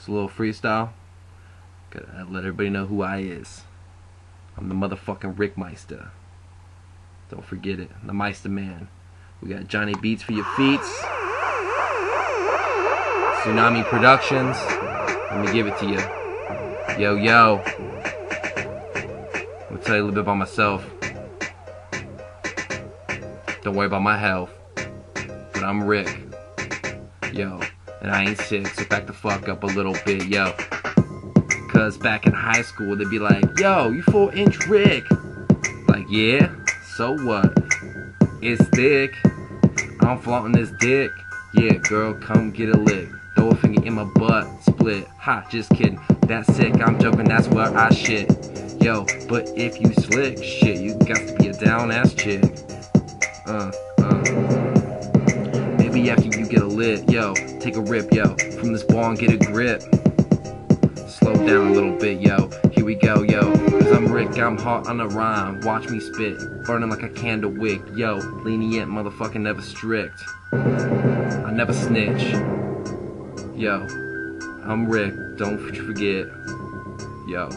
It's a little freestyle. Gotta let everybody know who I is. I'm the motherfucking Rick Meister. Don't forget it. I'm the Meister Man. We got Johnny Beats for your feets. Tsunami Productions. Let me give it to you. Yo, yo. I'm gonna tell you a little bit about myself. Don't worry about my health. But I'm Rick. Yo. And I ain't sick, so back the fuck up a little bit, yo. Cause back in high school, they'd be like, yo, you 4-inch Rick. Like, yeah, so what? It's thick. I'm flaunting this dick. Yeah, girl, come get a lick. Throw a finger in my butt, split. Ha, just kidding. That's sick, I'm joking, that's where I shit. Yo, but if you slick, shit, you got to be a down-ass chick. Maybe after you get a lit, yo, take a rip, yo, from this ball and get a grip. Slow down a little bit, yo, here we go, yo, cause I'm Rick, I'm hot on the rhyme, watch me spit, burning like a candle wick, yo, lenient, motherfucking never strict, I never snitch, yo, I'm Rick, don't forget, yo,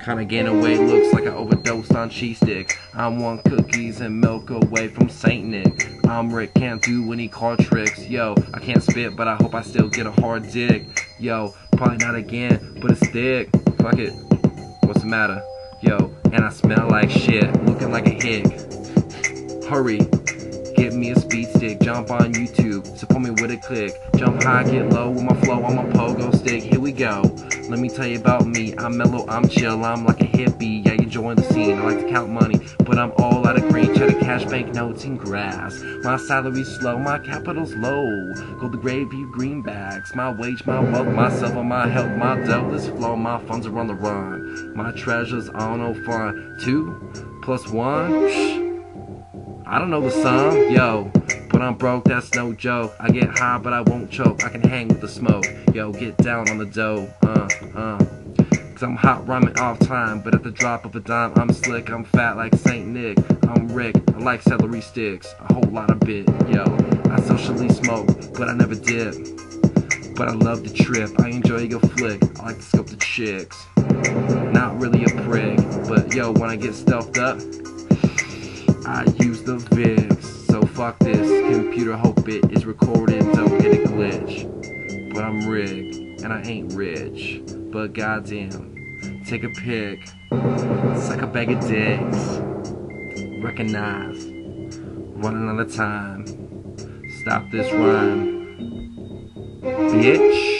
kinda gaining weight, looks like I overdosed on cheese stick. I'm 1 cookies and milk away from Saint Nick. I'm Rick, can't do any card tricks. Yo, I can't spit, but I hope I still get a hard dick. Yo, probably not again, but it's thick. Fuck it, what's the matter? Yo, and I smell like shit, looking like a hick. Hurry, get me a speed stick, jump on YouTube, support me with a click. Jump high, get low with my flow, I'm a pogo stick, here we go. Let me tell you about me, I'm mellow, I'm chill, I'm like a hippie, yeah, you enjoying the scene. I like to count money, but I'm all out of green, cheddar, cash, banknotes, and grass. My salary's slow, my capital's low, go the gravy, greenbacks. My wage, my wealth, my silver, my health, my dough is flow, my funds are on the run. My treasures on no fun, 2 + 1, I don't know the sum, yo, but I'm broke, that's no joke. I get high, but I won't choke. I can hang with the smoke, yo, get down on the dough, cause I'm hot rhyming off time, but at the drop of a dime, I'm slick, I'm fat like Saint Nick. I'm Rick, I like celery sticks, a whole lot of bit, yo. I socially smoke, but I never dip. But I love to trip, I enjoy a good flick, I like to scope the chicks. Not really a prick, but yo, when I get stuffed up, I use the Vicks, so fuck this computer, hope it is recorded, don't get a glitch. But I'm Rick, and I ain't rich, but goddamn, take a pic, suck a bag of dicks, recognize, running out of time, stop this rhyme, bitch.